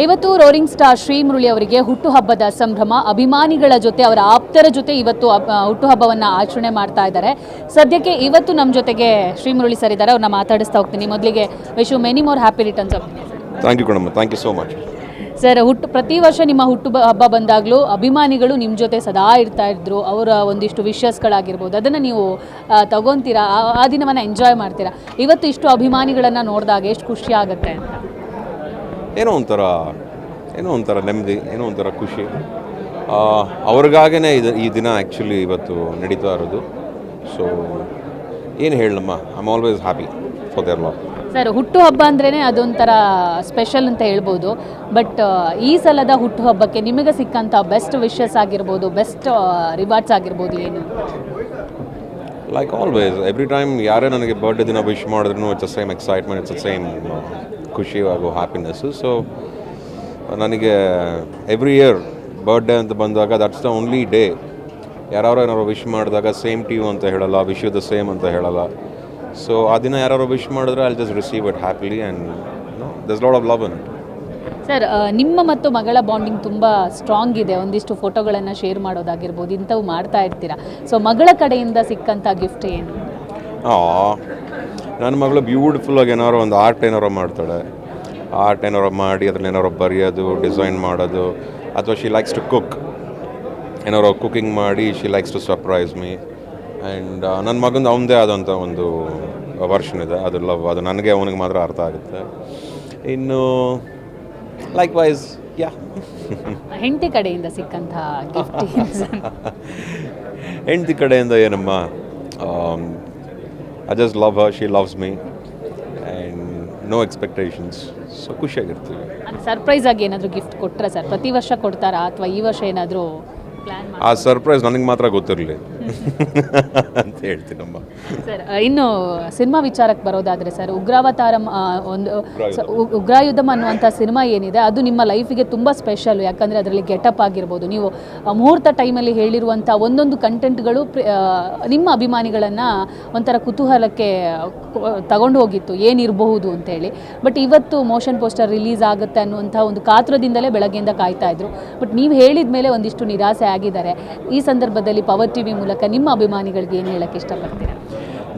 ಇವತ್ತು roaring star Srimurali ಅವರಿಗೆ ಹುಟ್ಟುಹಬ್ಬದ ಸಂಭ್ರಮ. ಅಭಿಮಾನಿಗಳ ಜೊತೆ, ಅವರ ಆಪ್ತರ ಜೊತೆ ಇವತ್ತು ಹುಟ್ಟುಹಬ್ಬವನ್ನು ಆಚರಣೆ ಮಾಡ್ತಾ ಇದ್ದಾರೆ. ಸದ್ಯಕ್ಕೆ ಇವತ್ತು ನಮ್ಮ ಜೊತೆಗೆ ಶ್ರೀಮುರಳಿ ಸರ್ ಇದ್ದಾರೆ. ಅವ್ರನ್ನ ಮಾತಾಡಿಸ್ತಾ ಹೋಗ್ತೀನಿ. ಮೊದಲಿಗೆ wish you many more happy returns of the day. Thank you ಕಣಮ್ಮ, thank you so much. Sir, ಪ್ರತಿ ವರ್ಷ ನಿಮ್ಮ ಹಬ್ಬ ಬಂದಾಗಲೂ ಅಭಿಮಾನಿಗಳು ನಿಮ್ಮ ಜೊತೆ ಸದಾ ಇರ್ತಾ ಇದ್ರು. ಅವರ ಒಂದಿಷ್ಟು ವಿಶಸ್ಗಳಾಗಿರ್ಬೋದು, ಅದನ್ನು ನೀವು ತಗೊತೀರಾ, ಆ ದಿನವನ್ನು ಎಂಜಾಯ್ ಮಾಡ್ತೀರಾ. ಇವತ್ತು ಇಷ್ಟು ಅಭಿಮಾನಿಗಳನ್ನು ನೋಡಿದಾಗ ಎಷ್ಟು ಖುಷಿ ಆಗುತ್ತೆ ಅಂತ. ಏನೋ ಒಂಥರ ನೆಮ್ಮದಿ, ಏನೋ ಒಂಥರ ಖುಷಿ. ಅವ್ರಿಗಾಗೇ ಈ ದಿನ ಆ್ಯಕ್ಚುಲಿ ಇವತ್ತು ನಡೀತಾ ಇರೋದು. ಸೊ ಏನು ಹೇಳಮ್ಮ, I am always happy for there love. Sir, ಹುಟ್ಟುಹಬ್ಬ ಅಂದ್ರೇ ಅದೊಂಥರ ಸ್ಪೆಷಲ್ ಅಂತ ಹೇಳ್ಬೋದು. ಬಟ್ ಈ ಸಲದ ಹುಟ್ಟುಹಬ್ಬಕ್ಕೆ ನಿಮಗೆ ಸಿಕ್ಕಂಥ ಬೆಸ್ಟ್ ವಿಶಸ್ ಆಗಿರ್ಬೋದು, ಬೆಸ್ಟ್ ರಿವಾರ್ಡ್ಸ್ ಆಗಿರ್ಬೋದು ಏನು? ಲೈಕ್ ಆಲ್ವೇಸ್, ಎವ್ರಿ ಟೈಮ್ ಯಾರೇ ನನಗೆ ಬರ್ಡೇ ದಿನ ವಿಶ್ ಮಾಡಿದ್ರು it's the same excitement, it's the same ಖುಷಿ ಹಾಗೂ ಹ್ಯಾಪಿನೆಸ್ಸು. ಸೊ ನನಗೆ ಎವ್ರಿ ಇಯರ್ ಬರ್ಡೇ ಅಂತ ಬಂದಾಗ ದಟ್ಸ್ ದ ಓನ್ಲಿ ಡೇ. ಏನಾರು ವಿಶ್ ಮಾಡಿದಾಗ ಸೇಮ್ ಟು ಯು ಅಂತ ಹೇಳಲ್ಲ, ವಿಶ್ ಯು ದ ಸೇಮ್ ಅಂತ ಹೇಳಲ್ಲ. ಸೊ ಆ ದಿನ ಯಾರು ವಿಶ್ ಮಾಡಿದ್ರೆ I just receive it happily and there's lot of love in it. Sir, ನಿಮ್ಮ ಮತ್ತು ಮಗಳ ಬಾಂಡಿಂಗ್ ತುಂಬ ಸ್ಟ್ರಾಂಗ್ ಇದೆ. ಒಂದಿಷ್ಟು ಫೋಟೋಗಳನ್ನು ಶೇರ್ ಮಾಡೋದಾಗಿರ್ಬೋದು, ಇಂಥವು ಮಾಡ್ತಾ ಇರ್ತೀರಾ. ಸೊ ಮಗಳ ಕಡೆಯಿಂದ ಸಿಕ್ಕಂಥ ಗಿಫ್ಟ್ ಏನು? ನನ್ನ ಮಗಳು ಬ್ಯೂಟಿಫುಲ್ಲಾಗಿ ಏನಾರು ಒಂದು ಆರ್ಟ್ ಮಾಡ್ತಾಳೆ. ಆರ್ಟ್ ಮಾಡಿ ಅದ್ರಲ್ಲಿ ಏನಾರು ಬರೆಯೋದು, ಡಿಸೈನ್ ಮಾಡೋದು, ಅಥವಾ ಶಿ ಲೈಕ್ಸ್ ಟು ಕುಕ್. ಏನಾರು ಕುಕಿಂಗ್ ಮಾಡಿ she likes to surprise me. And ನನ್ನ ಮಗಂದು ಅವನದೇ ಆದಂಥ ಒಂದು ವರ್ಷನ್ ಇದೆ, ಅದು ಲವ್. ಅದು ನನಗೆ ಅವನಿಗೆ ಮಾತ್ರ ಅರ್ಥ ಆಗುತ್ತೆ. ಇನ್ನು ಲೈಕ್ ವೈಸ್ ಯಾ. ಹೆಂಡತಿ ಕಡೆಯಿಂದ ಸಿಕ್ಕಂಥ ಗಿಫ್ಟ್? ಹೆಂಡತಿ ಕಡೆಯಿಂದ ಏನಮ್ಮ, I just love her, she loves me and no expectations. So ಖುಷಿಯಾಗಿರ್ತೀವಿ. ಸರ್ಪ್ರೈಸ್ ಆಗಿ ಏನಾದರೂ ಗಿಫ್ಟ್ ಕೊಟ್ಟರೆ ಸರ್? ಪ್ರತಿ ವರ್ಷ ಕೊಡ್ತಾರಾ ಅಥವಾ ಈ ವರ್ಷ ಏನಾದರೂ ಪ್ಲ್ಯಾನ್? ಆ ಸರ್ಪ್ರೈಸ್ ನನಗೆ ಮಾತ್ರ ಗೊತ್ತಿರಲಿ ಅಂತ ಹೇಳ್ತೀನಮ್ಮ. ಸರ್, ಇನ್ನು ಸಿನಿಮಾ ವಿಚಾರಕ್ಕೆ ಬರೋದಾದರೆ ಸರ್, ಉಗ್ರಾವತಾರಂ ಉಗ್ರಾಯುಧಂ ಅನ್ನುವಂಥ ಸಿನಿಮಾ ಏನಿದೆ ಅದು ನಿಮ್ಮ ಲೈಫಿಗೆ ತುಂಬ ಸ್ಪೆಷಲು. ಯಾಕಂದರೆ ಅದರಲ್ಲಿ ಗೆಟಪ್ ಆಗಿರ್ಬೋದು, ನೀವು ಮುಹೂರ್ತ ಟೈಮಲ್ಲಿ ಹೇಳಿರುವಂಥ ಒಂದೊಂದು ಕಂಟೆಂಟ್ಗಳು ನಿಮ್ಮ ಅಭಿಮಾನಿಗಳನ್ನು ಒಂಥರ ಕುತೂಹಲಕ್ಕೆ ತಗೊಂಡು ಹೋಗಿತ್ತು, ಏನಿರಬಹುದು ಅಂತೇಳಿ. ಬಟ್ ಇವತ್ತು ಮೋಷನ್ ಪೋಸ್ಟರ್ ರಿಲೀಸ್ ಆಗುತ್ತೆ ಅನ್ನುವಂಥ ಒಂದು ಕಾತುರದಿಂದಲೇ ಬೆಳಗ್ಗೆಯಿಂದ ಕಾಯ್ತಾ ಇದ್ರು. ಬಟ್ ನೀವು ಹೇಳಿದ ಮೇಲೆ ಒಂದಿಷ್ಟು ನಿರಾಸೆ ಆಗಿದ್ದಾರೆ. ಈ ಸಂದರ್ಭದಲ್ಲಿ ಪವರ್ ಟಿವಿ ಮೂಲಕ ನಿಮ್ಮ ಅಭಿಮಾನಿಗಳಿಗೆ ಏನು ಹೇಳಕ್ಕೆ ಇಷ್ಟಪಡ್ತೀರಾ?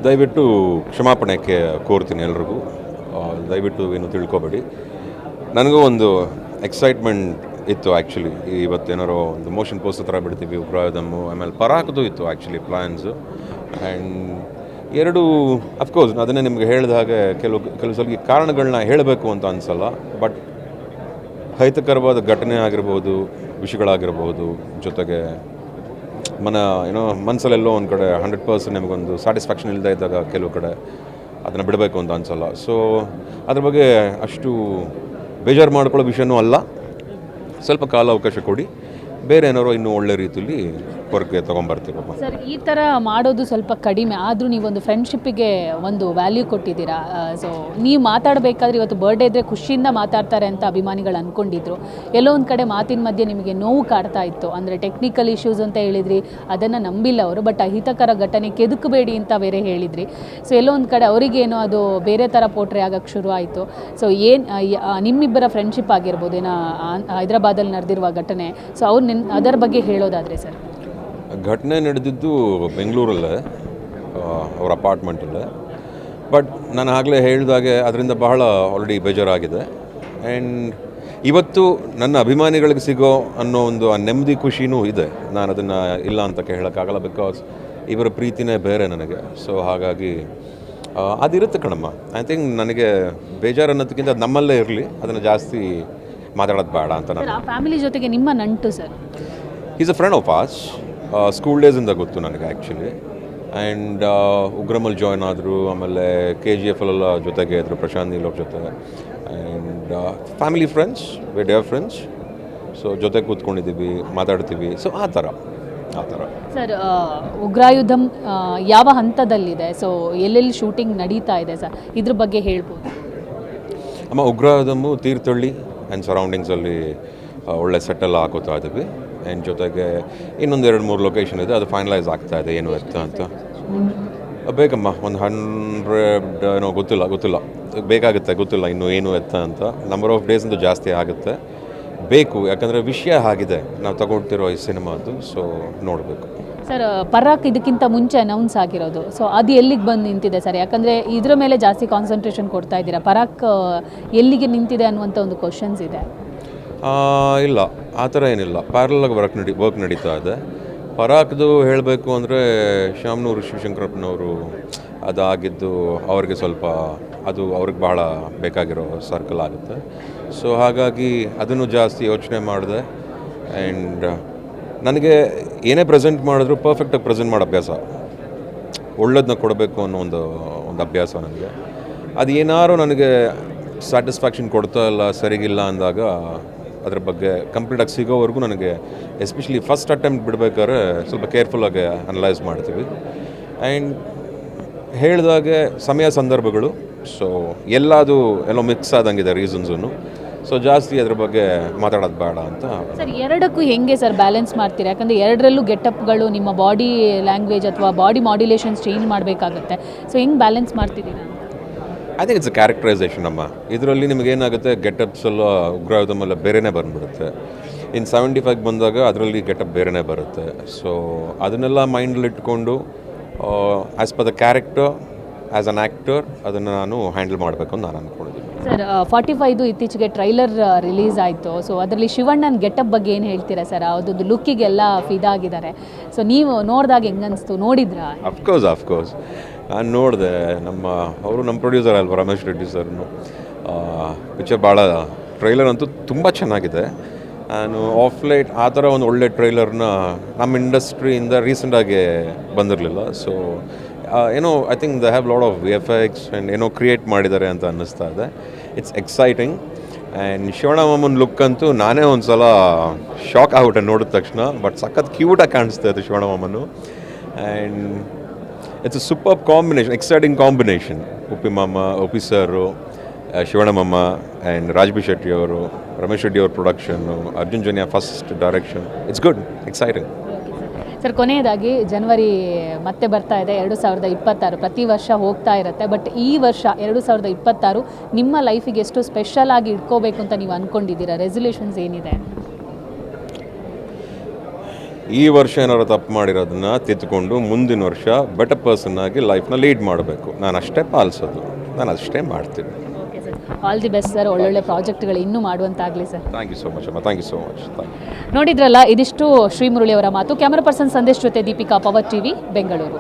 ದಯವಿಟ್ಟು ಕ್ಷಮಾಪಣೆಗೆ ಕೋರ್ತೀನಿ ಎಲ್ರಿಗೂ. ದಯವಿಟ್ಟು ಏನು ತಿಳ್ಕೊಬೇಡಿ. ನನಗೂ ಒಂದು ಎಕ್ಸೈಟ್ಮೆಂಟ್ ಇತ್ತು ಆ್ಯಕ್ಚುಲಿ. ಇವತ್ತೇನಾರೋ ಒಂದು ಮೋಷನ್ ಪೋಸ್ಟರ್ ಥರ ಬಿಡ್ತೀವಿ ಉಗ್ರಾಯುಧಮ್ಮು, ಆಮೇಲೆ ಪರಾಕ್ದು ಇತ್ತು ಆ್ಯಕ್ಚುಲಿ ಪ್ಲ್ಯಾನ್ಸು. ಆ್ಯಂಡ್ ಎರಡು ಅಫ್ಕೋರ್ಸ್ ಅದನ್ನೇ ನಿಮಗೆ ಹೇಳಿದ ಹಾಗೆ ಕೆಲವು ಸಲ ಕಾರಣಗಳನ್ನ ಹೇಳಬೇಕು ಅಂತ ಅನಿಸಲ್ಲ. ಬಟ್ ಅಹಿತಕರವಾದ ಘಟನೆ ಆಗಿರ್ಬೋದು, ವಿಷಯಗಳಾಗಿರ್ಬೋದು, ಜೊತೆಗೆ ಮನಸ್ಸಲ್ಲೆಲ್ಲೋ ಒಂದು ಕಡೆ 100% ನಮಗೊಂದು ಸ್ಯಾಟಿಸ್ಫ್ಯಾಕ್ಷನ್ ಇಲ್ಲದೆ ಇದ್ದಾಗ ಕೆಲವು ಕಡೆ ಅದನ್ನು ಬಿಡಬೇಕು ಅಂತ ಅನಿಸಲ್ಲ. ಸೊ ಅದ್ರ ಬಗ್ಗೆ ಅಷ್ಟು ಬೇಜಾರು ಮಾಡ್ಕೊಳ್ಳೋ ವಿಷಯನೂ ಅಲ್ಲ. ಸ್ವಲ್ಪ ಕಾಲ ಅವಕಾಶ ಕೊಡಿ, ಬೇರೆ ಏನಾರೋ ಇನ್ನೂ ಒಳ್ಳೆ ರೀತಿಯಲ್ಲಿ ವರ್ಕ್ಗೆ ತೊಗೊಂಬರ್ತೀವಪ್ಪ. ಸರ್, ಈ ಥರ ಮಾಡೋದು ಸ್ವಲ್ಪ ಕಡಿಮೆ ಆದರೂ ನೀವೊಂದು ಫ್ರೆಂಡ್ಶಿಪ್ಪಿಗೆ ಒಂದು ವ್ಯಾಲ್ಯೂ ಕೊಟ್ಟಿದ್ದೀರಾ. ಸೊ ನೀವು ಮಾತಾಡಬೇಕಾದ್ರೆ ಇವತ್ತು ಬರ್ಡೇ ಇದ್ದರೆ ಖುಷಿಯಿಂದ ಮಾತಾಡ್ತಾರೆ ಅಂತ ಅಭಿಮಾನಿಗಳು ಅಂದ್ಕೊಂಡಿದ್ರು. ಎಲ್ಲೋ ಒಂದು ಕಡೆ ಮಾತಿನ ಮಧ್ಯೆ ನಿಮಗೆ ನೋವು ಕಾಡ್ತಾ ಇತ್ತು. ಅಂದರೆ ಟೆಕ್ನಿಕಲ್ ಇಶ್ಯೂಸ್ ಅಂತ ಹೇಳಿದ್ರಿ, ಅದನ್ನು ನಂಬಿಲ್ಲ ಅವರು. ಬಟ್ ಅಹಿತಕರ ಘಟನೆ ಕೆದಕಬೇಡಿ ಅಂತ ಬೇರೆ ಹೇಳಿದ್ರಿ. ಸೊ ಎಲ್ಲೋ ಒಂದು ಕಡೆ ಅವರಿಗೇನೋ ಅದು ಬೇರೆ ಥರ ಪೋಟ್ರೆ ಆಗೋಕ್ಕೆ ಶುರು ಆಯಿತು. ಸೊ ನಿಮ್ಮಿಬ್ಬರ ಫ್ರೆಂಡ್ಶಿಪ್ ಆಗಿರ್ಬೋದು, ಏನೋ ಹೈದರಾಬಾದಲ್ಲಿ ನಡೆದಿರುವ ಘಟನೆ, ಸೊ ಅದರ ಬಗ್ಗೆ ಹೇಳೋದಾದರೆ ಸರ್? ಘಟನೆ ನಡೆದಿದ್ದು ಬೆಂಗಳೂರಲ್ಲೇ, ಅವ್ರ ಅಪಾರ್ಟ್ಮೆಂಟಲ್ಲೇ. ಬಟ್ ನಾನು ಆಗಲೇ ಹೇಳಿದಾಗೆ ಅದರಿಂದ ಬಹಳ ಆಲ್ರೆಡಿ ಬೇಜಾರಾಗಿದೆ. ಆ್ಯಂಡ್ ಇವತ್ತು ನನ್ನ ಅಭಿಮಾನಿಗಳಿಗೆ ಸಿಗೋ ಅನ್ನೋ ಒಂದು ಆ ನೆಮ್ಮದಿ ಖುಷಿನೂ ಇದೆ. ನಾನು ಅದನ್ನು ಇಲ್ಲ ಅಂತ ಹೇಳೋಕ್ಕಾಗಲ್ಲ, ಬಿಕಾಸ್ ಇವರ ಪ್ರೀತಿನೇ ಬೇರೆ ನನಗೆ. ಸೊ ಹಾಗಾಗಿ ಅದಿರುತ್ತೆ ಕಣಮ್ಮ. ಐ ಥಿಂಕ್ ನನಗೆ ಬೇಜಾರು ಅನ್ನೋದಕ್ಕಿಂತ ಅದು ನಮ್ಮಲ್ಲೇ ಇರಲಿ, ಅದನ್ನು ಜಾಸ್ತಿ ಮಾತಾಡೋದು ಬೇಡ ಅಂತ. ನಾನು ಫ್ಯಾಮಿಲಿ ಜೊತೆಗೆ ನಿಮ್ಮ ನಂಟು sir? Is a friend of us, school ಡೇಸಿಂದ ಗೊತ್ತು ನನಗೆ ಆ್ಯಕ್ಚುಲಿ. ಆ್ಯಂಡ್ ಉಗ್ರಮಲ್ಲಿ ಜಾಯ್ನ್ ಆದರು, ಆಮೇಲೆ KGF ಜೊತೆಗೆ ಇದ್ದರು ಪ್ರಶಾಂತ್ ನೀಲ್ ಅವ್ರ ಜೊತೆ. And family friends, we dear friends. So ಜೊತೆ ಕೂತ್ಕೊಂಡಿದ್ದೀವಿ, ಮಾತಾಡ್ತೀವಿ. ಸೊ ಆ ಥರ ಸರ್, ಉಗ್ರಾಯುಧಂ ಯಾವ ಹಂತದಲ್ಲಿದೆ? ಸೊ ಎಲ್ಲೆಲ್ಲಿ ಶೂಟಿಂಗ್ ನಡೀತಾ ಇದೆ ಸರ್, ಇದ್ರ ಬಗ್ಗೆ ಹೇಳ್ಬೋದು? ಅಮ್ಮ, ಉಗ್ರಾಯುಧಮ್ಮು ತೀರ್ಥಹಳ್ಳಿ ಆ್ಯಂಡ್ ಸರೌಂಡಿಂಗ್ಸಲ್ಲಿ ಒಳ್ಳೆ ಸೆಟ್ಟೆಲ್ಲ ಹಾಕೋತಾ ಇದ್ದೀವಿ. ಆ್ಯಂಡ್ ಜೊತೆಗೆ ಇನ್ನೊಂದು 2-3 ಲೊಕೇಶನ್ ಇದೆ, ಅದು ಫೈನಲೈಸ್ ಆಗ್ತಾ ಇದೆ ಏನು ಎತ್ತ ಅಂತ. ಬೇಕಮ್ಮ ಒಂದು 100 ಏನೋ ಗೊತ್ತಿಲ್ಲ ಬೇಕಾಗುತ್ತೆ, ಗೊತ್ತಿಲ್ಲ ಇನ್ನೂ ಏನು ಎತ್ತ ಅಂತ. ನಂಬರ್ ಆಫ್ ಡೇಸ್ ಅಂತೂ ಜಾಸ್ತಿ ಆಗುತ್ತೆ, ಬೇಕು. ಯಾಕಂದರೆ ವಿಷಯ ಆಗಿದೆ ನಾವು ತಗೊಳ್ತಿರೋ ಈ ಸಿನಿಮಾದು, ಸೊ ನೋಡಬೇಕು. ಸರ್, ಪರಾಕ್ ಇದಕ್ಕಿಂತ ಮುಂಚೆ ಅನೌನ್ಸ್ ಆಗಿರೋದು, ಸೊ ಅದು ಎಲ್ಲಿಗೆ ಬಂದು ನಿಂತಿದೆ ಸರ್? ಯಾಕಂದರೆ ಇದ್ರ ಮೇಲೆ ಜಾಸ್ತಿ ಕಾನ್ಸಂಟ್ರೇಷನ್ ಕೊಡ್ತಾ ಇದ್ದೀರಾ. ಪರಾಕ್ ಎಲ್ಲಿಗೆ ನಿಂತಿದೆ ಅನ್ನುವಂಥ ಒಂದು ಕ್ವಶನ್ಸ್ ಇದೆ. ಇಲ್ಲ, ಆ ಥರ ಏನಿಲ್ಲ. ಪ್ಯಾರಲಾಗಿ ವರ್ಕ್ ನಡೀತಾ ಇದೆ. ಪರಾಕ್ದು ಹೇಳಬೇಕು ಅಂದರೆ ಶಾಮನೂರು ಶಿವಶಂಕರಪ್ಪನವರು ಅದಾಗಿದ್ದು ಅವ್ರಿಗೆ ಸ್ವಲ್ಪ ಅದು ಅವ್ರಿಗೆ ಭಾಳ ಬೇಕಾಗಿರೋ ಸರ್ಕಲ್ ಆಗುತ್ತೆ. ಸೊ ಹಾಗಾಗಿ ಅದನ್ನು ಜಾಸ್ತಿ ಯೋಚನೆ ಮಾಡಿದೆ. ಆ್ಯಂಡ್ ನನಗೆ ಏನೇ ಪ್ರೆಸೆಂಟ್ ಮಾಡಿದ್ರು ಪರ್ಫೆಕ್ಟಾಗಿ ಪ್ರೆಸೆಂಟ್ ಮಾಡೋ ಅಭ್ಯಾಸ, ಒಳ್ಳೇದನ್ನ ಕೊಡಬೇಕು ಅನ್ನೋ ಒಂದು ಅಭ್ಯಾಸ ನನಗೆ. ಅದು ಏನಾದ್ರು ನನಗೆ ಸ್ಯಾಟಿಸ್ಫ್ಯಾಕ್ಷನ್ ಕೊಡ್ತಾ ಇಲ್ಲ, ಸರಿಗಿಲ್ಲ ಅಂದಾಗ ಅದ್ರ ಬಗ್ಗೆ ಕಂಪ್ಲೀಟಾಗಿ ಸಿಗೋವರೆಗೂ ನನಗೆ, ಎಸ್ಪೆಷಲಿ ಫಸ್ಟ್ ಅಟೆಂಪ್ಟ್ ಬಿಡಬೇಕಾದ್ರೆ ಸ್ವಲ್ಪ ಕೇರ್ಫುಲ್ಲಾಗಿ ಅನಲೈಸ್ ಮಾಡ್ತೀವಿ. ಆ್ಯಂಡ್ ಹೇಳಿದಾಗೆ ಸಮಯ ಸಂದರ್ಭಗಳು, ಸೊ ಎಲ್ಲೋ ಮಿಕ್ಸ್ ಆದಂಗಿದೆ ರೀಸನ್ಸನ್ನು. ಸೊ ಜಾಸ್ತಿ ಅದ್ರ ಬಗ್ಗೆ ಮಾತಾಡೋದು ಬೇಡ ಅಂತ. ಸರ್, ಎರಡಕ್ಕೂ ಹೆಂಗೆ ಸರ್ ಬ್ಯಾಲೆನ್ಸ್ ಮಾಡ್ತೀರಾ? ಯಾಕಂದರೆ ಎರಡರಲ್ಲೂ ಗೆಟಪ್ಗಳು, ನಿಮ್ಮ ಬಾಡಿ ಲ್ಯಾಂಗ್ವೇಜ್ ಅಥವಾ ಬಾಡಿ ಮಾಡ್ಯುಲೇಷನ್ಸ್ ಚೇಂಜ್ ಮಾಡಬೇಕಾಗುತ್ತೆ. ಸೊ ಹೆಂಗೆ ಬ್ಯಾಲೆನ್ಸ್ ಮಾಡ್ತಿದ್ದೀರಾ? I think it's a characterisation ಅಮ್ಮ. ಇದರಲ್ಲಿ ನಿಮಗೇನಾಗುತ್ತೆ, ಗೆಟಪ್ಸ್ ಎಲ್ಲ ಉಗ್ರವಾದಮ್ ಎಲ್ಲ ಬೇರೆಯೇ ಬಂದುಬಿಡುತ್ತೆ. ಇನ್ನು 75 ಬಂದಾಗ ಅದರಲ್ಲಿ ಗೆಟಪ್ ಬೇರೆಯೇ ಬರುತ್ತೆ. ಸೊ ಅದನ್ನೆಲ್ಲ ಮೈಂಡಲ್ಲಿ ಇಟ್ಕೊಂಡು as per the character, as an actor ಅದನ್ನು ನಾನು ಹ್ಯಾಂಡಲ್ ಮಾಡಬೇಕು ಅಂತ ನಾನು ಅಂದ್ಕೊಂಡಿದ್ದೀನಿ. ಸರ್, 45 ಇತ್ತೀಚೆಗೆ ಟ್ರೈಲರ್ ರಿಲೀಸ್ ಆಯಿತು. ಸೊ ಅದರಲ್ಲಿ ಶಿವಣ್ಣನ ಗೆಟಪ್ ಬಗ್ಗೆ ಏನು ಹೇಳ್ತೀರಾ ಸರ್? ಅದೊಂದು ಲುಕ್ಕಿಗೆಲ್ಲ ಫಿದಾಗಿದ್ದಾರೆ. ಸೊ ನೀವು ನೋಡಿದಾಗ ಹೆಂಗನ್ನಿಸ್ತು, ನೋಡಿದ್ರಾ? ಅಫ್ಕೋರ್ಸ್ ನಾನು ನೋಡಿದೆ. ನಮ್ಮ ಪ್ರೊಡ್ಯೂಸರ್ ಅಲ್ವಾ, ರಮೇಶ್ ರೆಡ್ಡಿ ಸರ್ನು. ಪಿಕ್ಚರ್ ಭಾಳ, ಟ್ರೈಲರ್ ಅಂತೂ ತುಂಬ ಚೆನ್ನಾಗಿದೆ. ನಾನು ಆಫ್ಲೈಟ್ ಆ ಥರ ಒಂದು ಒಳ್ಳೆ ಟ್ರೈಲರ್ನ ನಮ್ಮ ಇಂಡಸ್ಟ್ರಿಯಿಂದ ರೀಸೆಂಟಾಗಿ ಬಂದಿರಲಿಲ್ಲ. So I think they have lot of VFX and create ಮಾಡಿದ್ದಾರೆ ಅಂತ ಅನ್ನಿಸ್ತಾ ಇದೆ. It's exciting. ಆ್ಯಂಡ್ ಶಿವಣ್ಣಮ್ಮನ ಲುಕ್ ಅಂತೂ ನಾನೇ ಒಂದು ಸಲ ಶಾಕ್ ಆಗ್ಬಿಟ್ಟೆ ನೋಡಿದ ತಕ್ಷಣ. ಬಟ್ ಸಖತ್ ಕ್ಯೂಟಾಗಿ ಕಾಣಿಸ್ತಾ ಇದೆ ಶಿವಣ್ಣಮ್ಮನು. And it's a super combination, exciting combination. Uppi sir, Shivannamma and Raj B Shetty ಅವರು, ರಮೇಶ್ ರೆಡ್ಡಿ ಅವ್ರ ಪ್ರೊಡಕ್ಷನ್ನು, Arjun Janya first direction. It's good, exciting. Sir, ಕೊನೆಯದಾಗಿ ಜನವರಿ ಮತ್ತೆ ಬರ್ತಾ ಇದೆ 2026. ಪ್ರತಿ ವರ್ಷ ಹೋಗ್ತಾ ಇರುತ್ತೆ. ಬಟ್ ಈ ವರ್ಷ 2026 ನಿಮ್ಮ ಲೈಫಿಗೆ ಎಷ್ಟು ಸ್ಪೆಷಲ್ ಆಗಿ ಇಟ್ಕೋಬೇಕು ಅಂತ ನೀವು ಅಂದ್ಕೊಂಡಿದ್ದೀರಾ? ರೆಸಲ್ಯೂಷನ್ಸ್ ಏನಿದೆ? ಈ ವರ್ಷ ಏನಾದ್ರು ತಪ್ಪು ಮಾಡಿರೋದನ್ನ ತಿದ್ದುಕೊಂಡು ಮುಂದಿನ ವರ್ಷ ಬೆಟರ್ ಪರ್ಸನ್ ಆಗಿ ಲೈಫ್ನ ಲೀಡ್ ಮಾಡಬೇಕು. ನಾನು ಅಷ್ಟೇ ಪಾಲಿಸೋದು, ನಾನು ಅಷ್ಟೇ ಮಾಡ್ತೀನಿ. Okay sir, all the best sir. ಒಳ್ಳೊಳ್ಳೆ ಪ್ರಾಜೆಕ್ಟ್ಗಳು ಇನ್ನೂ ಮಾಡುವಂತಾಗಲಿ sir. Thank you so much ಅಮ್ಮ, ಥ್ಯಾಂಕ್ ಯು ಸೋ ಮಚ್. ನೋಡಿದ್ರಲ್ಲ, ಇದಿಷ್ಟು ಶ್ರೀ ಮುರಳಿ ಅವರ ಮಾತು. ಕ್ಯಾಮರಾ ಪರ್ಸನ್ ಸಂದೇಶ್ ಜೊತೆ ದೀಪಿಕಾ, ಪವರ್ ಟಿವಿ, ಬೆಂಗಳೂರು.